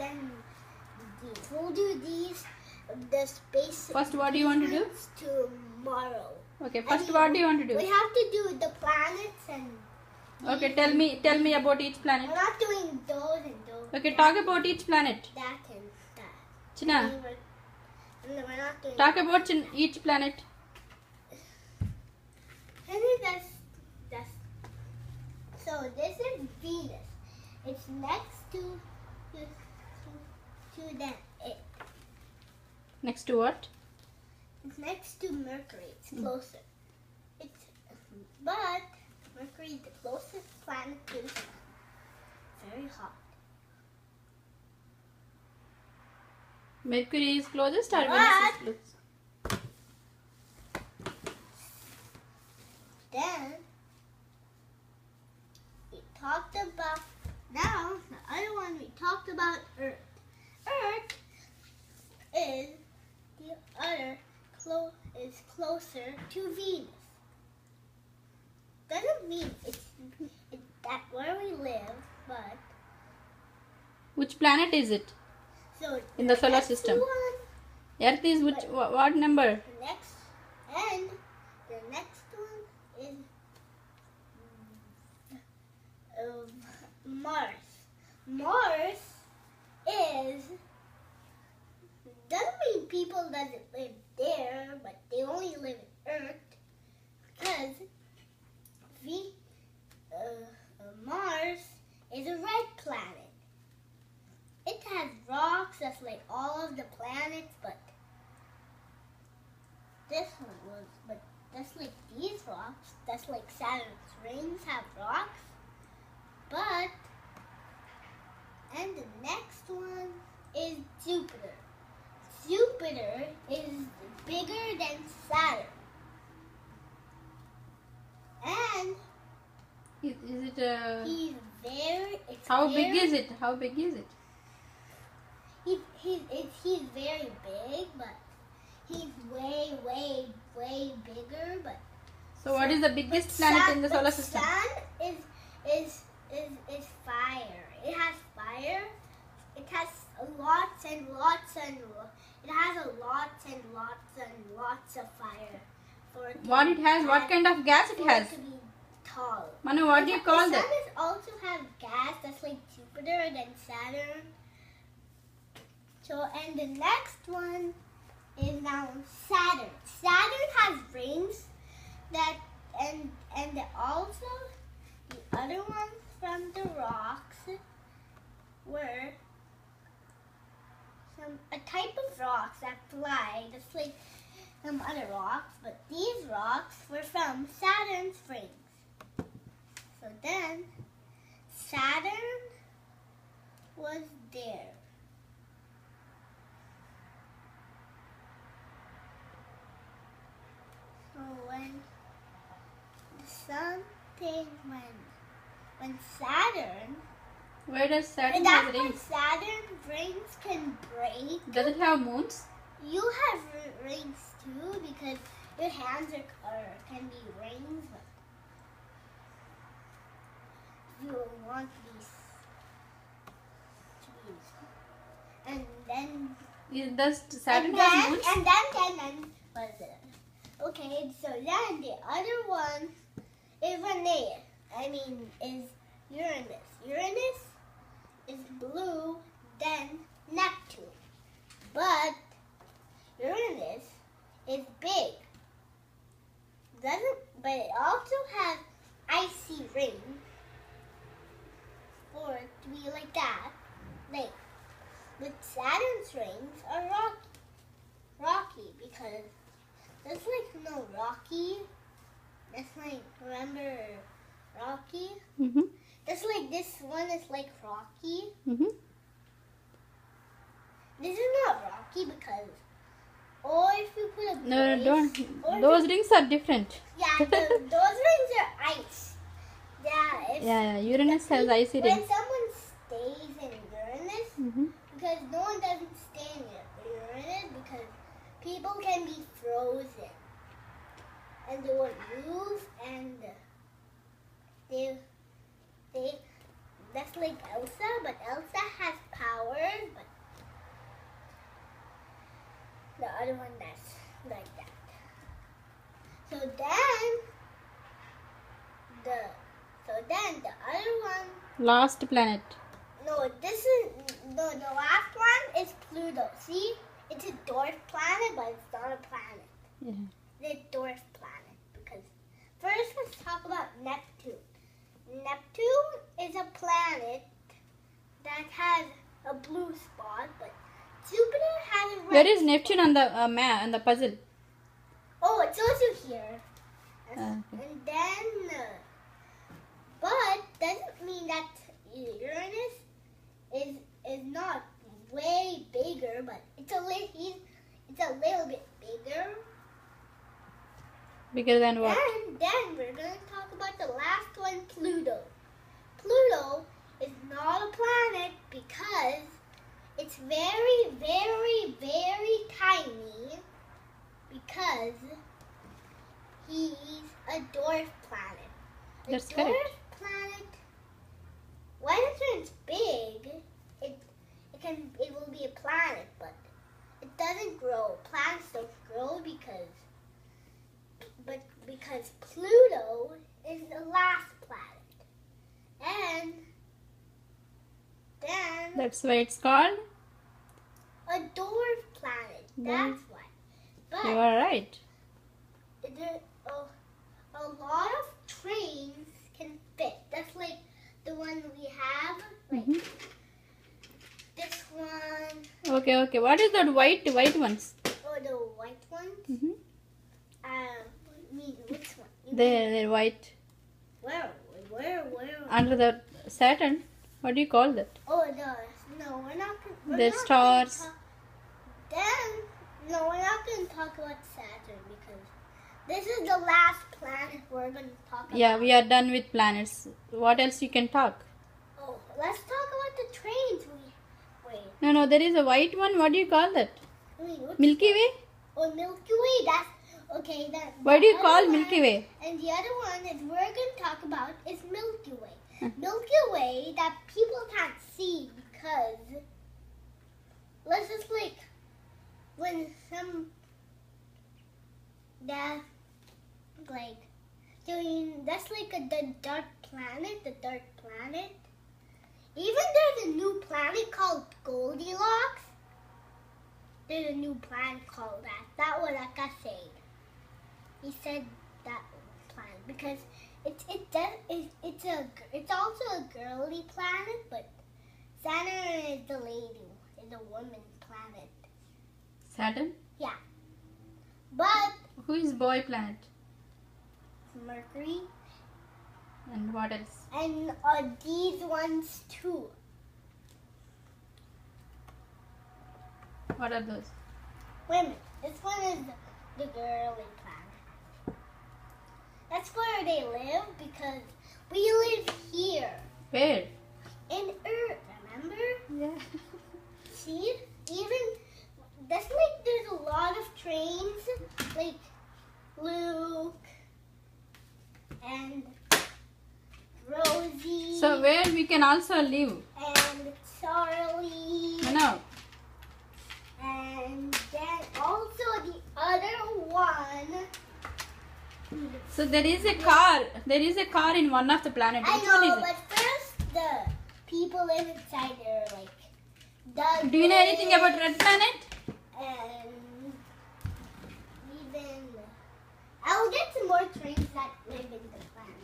then we'll do these. The space. First, what do you want to do? Tomorrow. Okay. First, what do you want to do? We have to do the planets and. Okay. Tell me about each planet. We're not doing those and those. Okay. Talk about each planet. That and that. China. We're not doing. Talk about each planet. I think that's. So this is Venus. It's next to that. Next to what? It's next to Mercury. It's closer. But Mercury is the closest planet to the sun. Very hot. Mercury is closest or Venus is closest? Then we talked about now the other one we talked about Earth. Earth is is closer to Venus. Doesn't mean it's that where we live, but which planet is it? So in the solar system. Earth is which what number? The next one is Mars. Mars is doesn't mean people doesn't live there, but they only live in Earth because Mars is a red planet. It has rocks just like all of the planets, but just like these rocks, just like Saturn's rings have rocks, and the next one is Jupiter. Jupiter is bigger than Saturn. And is it How big is it? How big is it? He's very big, but he's way bigger. But so what is the biggest planet in the solar system? Sun is fire. It has fire. It has lots and lots and it has lots and lots of fire. What it has? What kind of gas it has? To be tall. Manu, what do you call that? The sun also has gas that's like Jupiter and then Saturn. So and the next one is now Saturn. Saturn has rings that and also the other ones from the rocks were a type of rocks that fly just like some other rocks, but these rocks were from Saturn's rings. So then Saturn was there. So when the sun thing when Saturn, where does Saturn and that's have when rings? Saturn rings can break. Does it have moons? You have rings too because your hands can be rings. But you want these to be, and then Does Saturn have moons? And then what is it? Okay, so then the other one is is Uranus. Uranus is blue, then Neptune. But Uranus is big. But it also has icy rings for it to be like that. But Saturn's rings are rocky because there's no Rocky. That's remember Rocky? Mm-hmm. That's this one is like Rocky. Mm-hmm. This is not Rocky because, or if you put a No, don't. Those rings are different. Yeah, those rings are ice. Yeah, Uranus has icy when rings. someone stays in Uranus, Mm-hmm. because no one doesn't stay in Uranus because people can be frozen and they won't move and they that's like Elsa, but Elsa has powers, but other one that's like that. So then the other one. Last planet. No, the last one is Pluto. See, it's a dwarf planet, but it's not a planet. Yeah. It's a dwarf planet because first let's talk about Neptune. Neptune is a planet that has a blue spot, but Jupiter has a red. Where is Neptune on the map and the puzzle? Oh, it's also here. Okay. And then, but doesn't mean that Uranus is not way bigger, but it's a little bit bigger. Bigger than what? And then we're going to talk about the last one, Pluto. Pluto is not a planet because it's very, very, very tiny because he's a dwarf planet. That's dwarf correct. planet, when it turns big, it will be a planet, but it doesn't grow. Planets don't grow because Pluto is the last planet. And then That's why it's called. a dwarf planet. That's why. But You are right. a lot of trains can fit. That's like the one we have. Like this one. Okay. What is that white ones? Or the white ones. Mm-hmm. Which one? They're white. Where? Under the Saturn. What do you call that? Oh, no, we're not. The stars. No, we're not going to talk about Saturn because this is the last planet we're going to talk about. Yeah, we are done with planets. What else you can talk? Oh, let's talk about the trains. Wait. No, there is a white one. What do you call that? What's Milky Way? Oh, Milky Way. That's okay. Why do you the call other Milky one- Way? And the other one that we're going to talk about is Milky Way. Milky Way that people can't see because let's just when that's like the dark planet. Even there's a new planet called Goldilocks. There's a new planet called that. That was Aka said. He said that planet because it's also a girly planet, but Saturn is the lady, is a woman planet. Saturn? Yeah. But Who is boy planet? Mercury And what else? and these ones too. What are those? Wait a minute. This one is the girly planet. That's where they live because we live here Where? in Earth. Remember? Yeah. See? Even that's there's a lot of trains like Luke and Rosie. So where we can also live? And Charlie. No. And then also the other one. So there is a car. There is a car in one of the planets. I Which one know, is but first the people live inside there, like it? Do you know anything about red planet? And even I'll get some more trains that live in the planet.